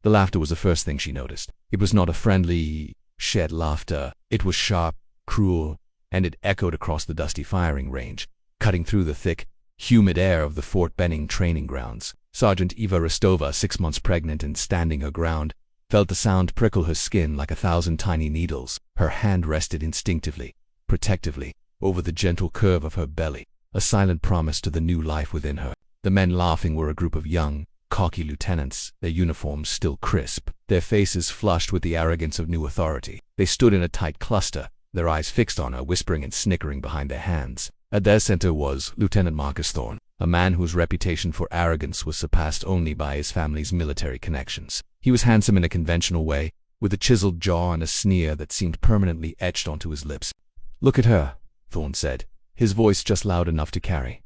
The laughter was the first thing she noticed. It was not a friendly, shed laughter. It was sharp, cruel, and it echoed across the dusty firing range, cutting through the thick, humid air of the Fort Benning training grounds. Sergeant Eva Rostova, 6 months pregnant and standing her ground, felt the sound prickle her skin like 1,000 tiny needles. Her hand rested instinctively, protectively, over the gentle curve of her belly, a silent promise to the new life within her. The men laughing were a group of young, cocky lieutenants, their uniforms still crisp, their faces flushed with the arrogance of new authority. They stood in a tight cluster, their eyes fixed on her, whispering and snickering behind their hands. At their center was Lieutenant Marcus Thorne, a man whose reputation for arrogance was surpassed only by his family's military connections. He was handsome in a conventional way, with a chiseled jaw and a sneer that seemed permanently etched onto his lips. "Look at her," Thorne said, his voice just loud enough to carry.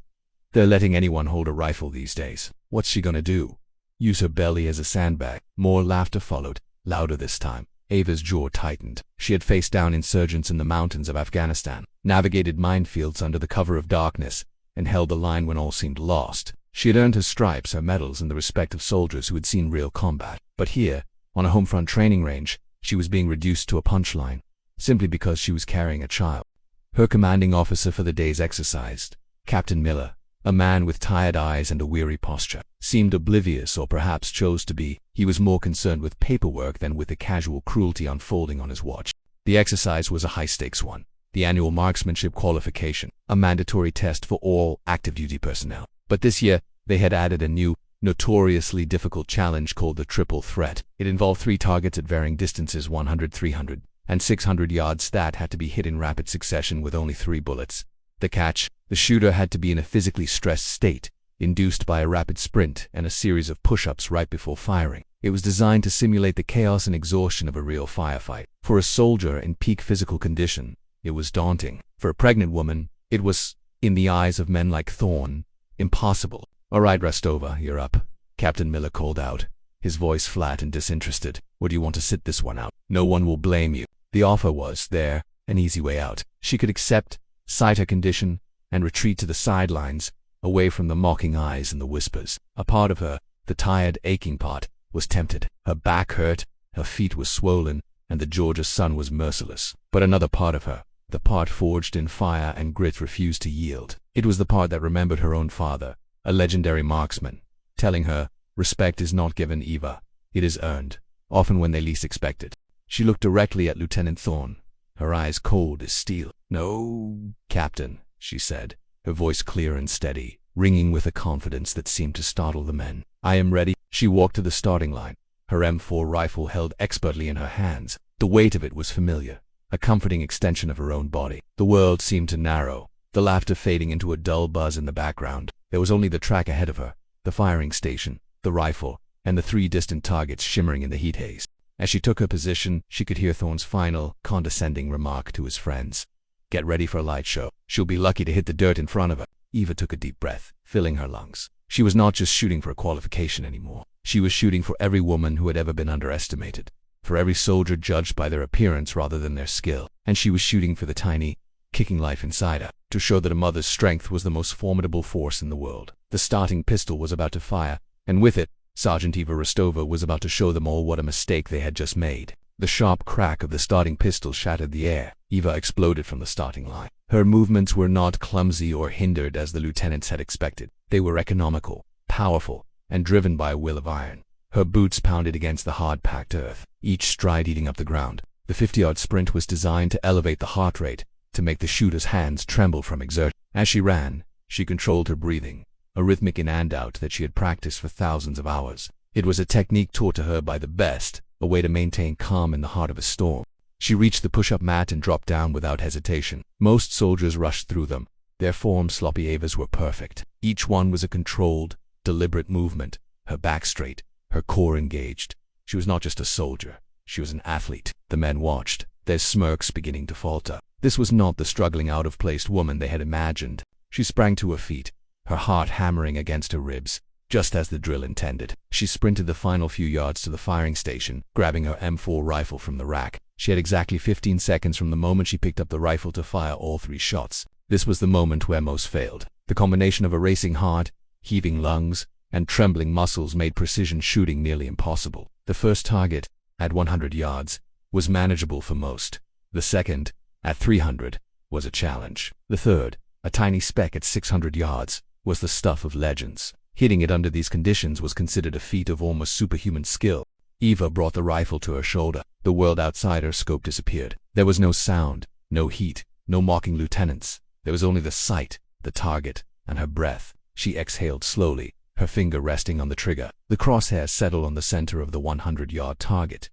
"They're letting anyone hold a rifle these days. What's she gonna do? Use her belly as a sandbag?" More laughter followed, louder this time. Ava's jaw tightened. She had faced down insurgents in the mountains of Afghanistan, navigated minefields under the cover of darkness, and held the line when all seemed lost. She had earned her stripes, her medals, and the respect of soldiers who had seen real combat. But here, on a home front training range, she was being reduced to a punchline, simply because she was carrying a child. Her commanding officer for the day's exercise, Captain Miller, a man with tired eyes and a weary posture, seemed oblivious, or perhaps chose to be. He was more concerned with paperwork than with the casual cruelty unfolding on his watch. The exercise was a high-stakes one, the annual marksmanship qualification, a mandatory test for all active duty personnel. But this year, they had added a new, notoriously difficult challenge called the triple threat. It involved 3 targets at varying distances, 100, 300, and 600 yards, that had to be hit in rapid succession with only 3 bullets. The catch: the shooter had to be in a physically stressed state, induced by a rapid sprint and a series of push-ups right before firing. It was designed to simulate the chaos and exhaustion of a real firefight. For a soldier in peak physical condition, it was daunting. For a pregnant woman, it was, in the eyes of men like Thorne, impossible. "All right, Rostova, you're up," Captain Miller called out, his voice flat and disinterested. "Or do you want to sit this one out? No one will blame you." The offer was there, an easy way out. She could accept, cite her condition, and retreat to the sidelines, away from the mocking eyes and the whispers. A part of her, the tired, aching part, was tempted. Her back hurt, her feet were swollen, and the Georgia sun was merciless. But another part of her, the part forged in fire and grit, refused to yield. It was the part that remembered her own father, a legendary marksman, telling her, "Respect is not given, Eva. It is earned, often when they least expect it." She looked directly at Lieutenant Thorne, her eyes cold as steel. "No, Captain," she said, her voice clear and steady, ringing with a confidence that seemed to startle the men. "I am ready." She walked to the starting line, her M4 rifle held expertly in her hands. The weight of it was familiar, a comforting extension of her own body. The world seemed to narrow, the laughter fading into a dull buzz in the background. There was only the track ahead of her, the firing station, the rifle, and the 3 distant targets shimmering in the heat haze. As she took her position, she could hear Thorne's final, condescending remark to his friends. "Get ready for a light show. She'll be lucky to hit the dirt in front of her." Eva took a deep breath, filling her lungs. She was not just shooting for a qualification anymore. She was shooting for every woman who had ever been underestimated, for every soldier judged by their appearance rather than their skill. And she was shooting for the tiny, kicking life inside her, to show that a mother's strength was the most formidable force in the world. The starting pistol was about to fire, and with it, Sergeant Eva Rostova was about to show them all what a mistake they had just made. The sharp crack of the starting pistol shattered the air. Eva exploded from the starting line. Her movements were not clumsy or hindered as the lieutenants had expected. They were economical, powerful, and driven by a will of iron. Her boots pounded against the hard-packed earth, each stride eating up the ground. The 50-yard sprint was designed to elevate the heart rate, to make the shooter's hands tremble from exertion. As she ran, she controlled her breathing, a rhythmic in and out that she had practiced for thousands of hours. It was a technique taught to her by the best, a way to maintain calm in the heart of a storm. She reached the push-up mat and dropped down without hesitation. Most soldiers rushed through them. Their forms, sloppy. Eva's were perfect. Each one was a controlled, deliberate movement, her back straight, her core engaged. She was not just a soldier. She was an athlete. The men watched, their smirks beginning to falter. This was not the struggling, out-of-place woman they had imagined. She sprang to her feet, her heart hammering against her ribs, just as the drill intended. She sprinted the final few yards to the firing station, grabbing her M4 rifle from the rack. She had exactly 15 seconds from the moment she picked up the rifle to fire all 3 shots. This was the moment where most failed. The combination of a racing heart, heaving lungs, and trembling muscles made precision shooting nearly impossible. The first target, at 100 yards, was manageable for most. The second, at 300, was a challenge. The third, a tiny speck at 600 yards, was the stuff of legends. Hitting it under these conditions was considered a feat of almost superhuman skill. Eva brought the rifle to her shoulder. The world outside her scope disappeared. There was no sound, no heat, no mocking lieutenants. There was only the sight, the target, and her breath. She exhaled slowly, her finger resting on the trigger. The crosshair settled on the center of the 100-yard target.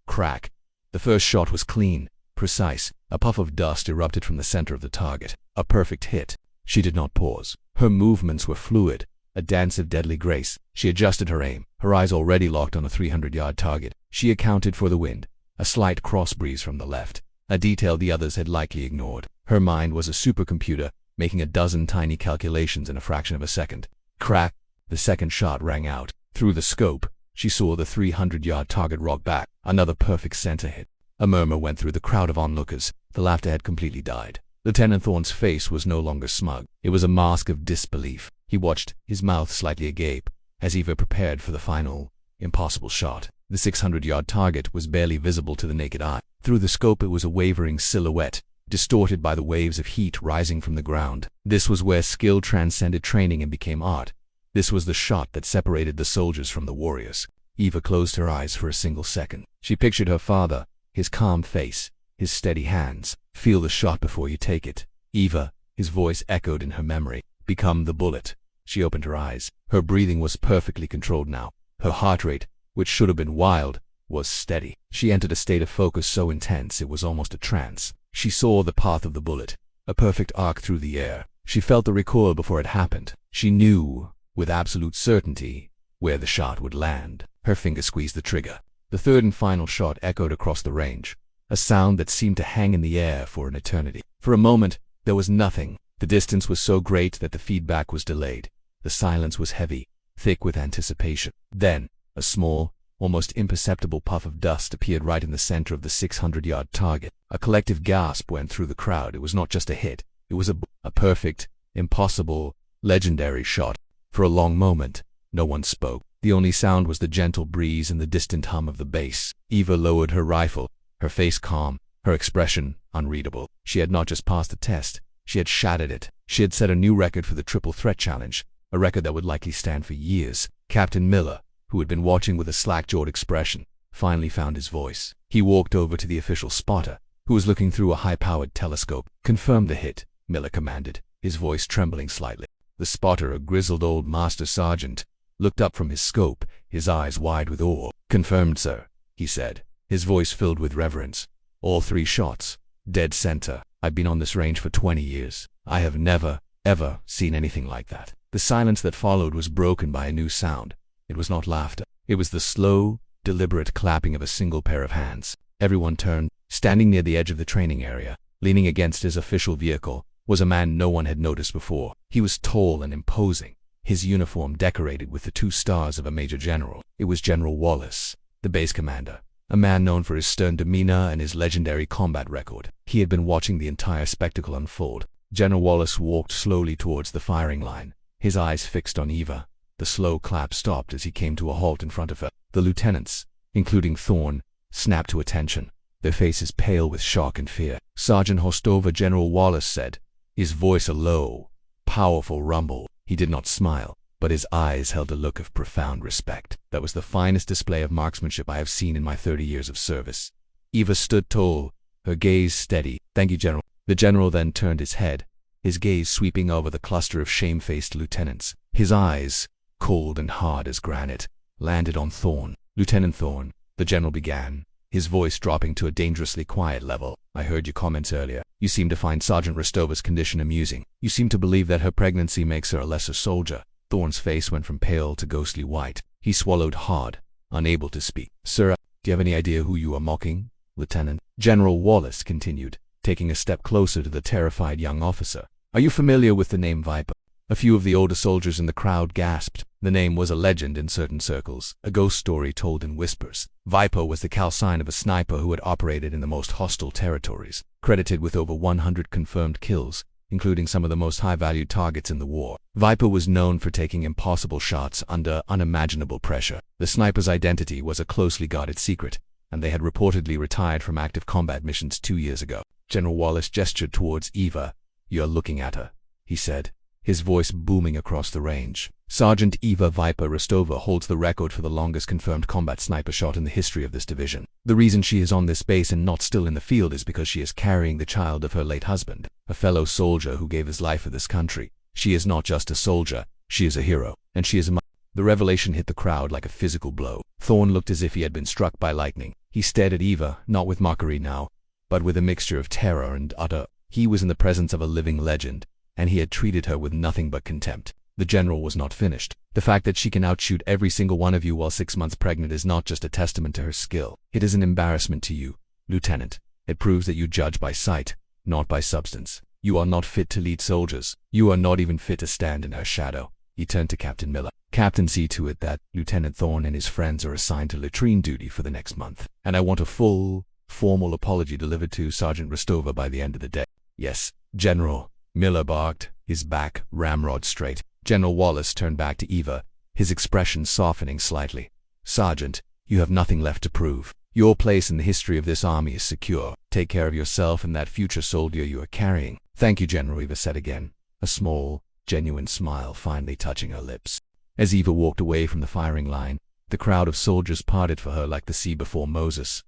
Crack. The first shot was clean, precise. A puff of dust erupted from the center of the target. A perfect hit. She did not pause. Her movements were fluid, a dance of deadly grace. She adjusted her aim, her eyes already locked on a 300-yard target. She accounted for the wind, a slight cross breeze from the left, a detail the others had likely ignored. Her mind was a supercomputer, making a dozen tiny calculations in a fraction of a second. Crack! The second shot rang out. Through the scope, she saw the 300-yard target rock back. Another perfect center hit. A murmur went through the crowd of onlookers. The laughter had completely died. Lieutenant Thorne's face was no longer smug. It was a mask of disbelief. He watched, his mouth slightly agape, as Eva prepared for the final, impossible shot. The 600-yard target was barely visible to the naked eye. Through the scope it was a wavering silhouette, distorted by the waves of heat rising from the ground. This was where skill transcended training and became art. This was the shot that separated the soldiers from the warriors. Eva closed her eyes for a single second. She pictured her father, his calm face, his steady hands. Feel the shot before you take it. Eva, his voice echoed in her memory. Become the bullet. She opened her eyes. Her breathing was perfectly controlled now. Her heart rate, which should have been wild, was steady. She entered a state of focus so intense it was almost a trance. She saw the path of the bullet, a perfect arc through the air. She felt the recoil before it happened. She knew, with absolute certainty, where the shot would land. Her finger squeezed the trigger. The third and final shot echoed across the range, a sound that seemed to hang in the air for an eternity. For a moment, there was nothing. The distance was so great that the feedback was delayed. The silence was heavy, thick with anticipation. Then, a small, almost imperceptible puff of dust appeared right in the center of the 600-yard target. A collective gasp went through the crowd. It was not just a hit. It was a perfect, impossible, legendary shot. For a long moment, no one spoke. The only sound was the gentle breeze and the distant hum of the bass. Eva lowered her rifle, her face calm, her expression unreadable. She had not just passed the test. She had shattered it. She had set a new record for the Triple Threat Challenge, a record that would likely stand for years. Captain Miller, who had been watching with a slack-jawed expression, finally found his voice. He walked over to the official spotter, who was looking through a high-powered telescope. Confirm the hit, Miller commanded, his voice trembling slightly. The spotter, a grizzled old master sergeant, looked up from his scope, his eyes wide with awe. Confirmed, sir, he said, his voice filled with reverence. All 3 shots, dead center. I've been on this range for 20 years. I have never, ever seen anything like that. The silence that followed was broken by a new sound. It was not laughter. It was the slow, deliberate clapping of a single pair of hands. Everyone turned. Standing near the edge of the training area, leaning against his official vehicle, was a man no one had noticed before. He was tall and imposing, his uniform decorated with the 2 stars of a major general. It was General Wallace, the base commander, a man known for his stern demeanor and his legendary combat record. He had been watching the entire spectacle unfold. General Wallace walked slowly towards the firing line, his eyes fixed on Eva. The slow clap stopped as he came to a halt in front of her. The lieutenants, including Thorne, snapped to attention, their faces pale with shock and fear. Sergeant Hostova, General Wallace said, his voice a low, powerful rumble. He did not smile, but his eyes held a look of profound respect. That was the finest display of marksmanship I have seen in my 30 years of service. Eva stood tall, her gaze steady. Thank you, General. The general then turned his head, his gaze sweeping over the cluster of shamefaced lieutenants. His eyes, cold and hard as granite, landed on Thorne. Lieutenant Thorne, the general began, his voice dropping to a dangerously quiet level. I heard your comments earlier. You seem to find Sergeant Rostova's condition amusing. You seem to believe that her pregnancy makes her a lesser soldier. Thorne's face went from pale to ghostly white. He swallowed hard, unable to speak. Sir, do you have any idea who you are mocking, Lieutenant? General Wallace continued, taking a step closer to the terrified young officer. Are you familiar with the name Viper? A few of the older soldiers in the crowd gasped. The name was a legend in certain circles, a ghost story told in whispers. Viper was the call sign of a sniper who had operated in the most hostile territories. Credited with over 100 confirmed kills, including some of the most high-valued targets in the war. Viper was known for taking impossible shots under unimaginable pressure. The sniper's identity was a closely guarded secret, and they had reportedly retired from active combat missions 2 years ago. General Wallace gestured towards Eva. "You're looking at her," he said, his voice booming across the range. Sergeant Eva Viper Rostova holds the record for the longest confirmed combat sniper shot in the history of this division. The reason she is on this base and not still in the field is because she is carrying the child of her late husband, a fellow soldier who gave his life for this country. She is not just a soldier, she is a hero, and she is a mother. The revelation hit the crowd like a physical blow. Thorne looked as if he had been struck by lightning. He stared at Eva, not with mockery now, but with a mixture of terror and utter. He was in the presence of a living legend, and he had treated her with nothing but contempt. The general was not finished. "The fact that she can outshoot every single one of you while 6 months pregnant is not just a testament to her skill. It is an embarrassment to you, Lieutenant. It proves that you judge by sight, not by substance. You are not fit to lead soldiers. You are not even fit to stand in her shadow." He turned to Captain Miller. "Captain, see to it that Lieutenant Thorne and his friends are assigned to latrine duty for the next month. And I want a full, formal apology delivered to Sergeant Rostova by the end of the day." "Yes, General," Miller barked, his back ramrod straight. General Wallace turned back to Eva, his expression softening slightly. "Sergeant, you have nothing left to prove. Your place in the history of this army is secure. Take care of yourself and that future soldier you are carrying." "Thank you, General," Eva said again, a small, genuine smile finally touching her lips. As Eva walked away from the firing line, the crowd of soldiers parted for her like the sea before Moses.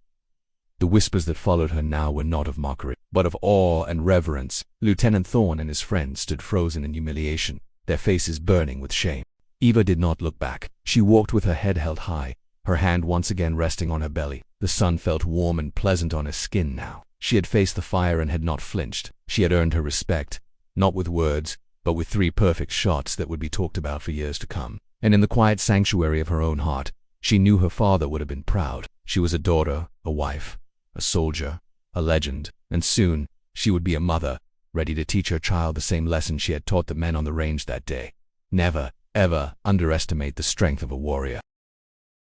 The whispers that followed her now were not of mockery, but of awe and reverence. Lieutenant Thorne and his friends stood frozen in humiliation, their faces burning with shame. Eva did not look back. She walked with her head held high, her hand once again resting on her belly. The sun felt warm and pleasant on her skin now. She had faced the fire and had not flinched. She had earned her respect, not with words, but with 3 perfect shots that would be talked about for years to come. And in the quiet sanctuary of her own heart, she knew her father would have been proud. She was a daughter, a wife, a soldier, a legend, and soon she would be a mother, ready to teach her child the same lesson she had taught the men on the range that day. Never, ever underestimate the strength of a warrior.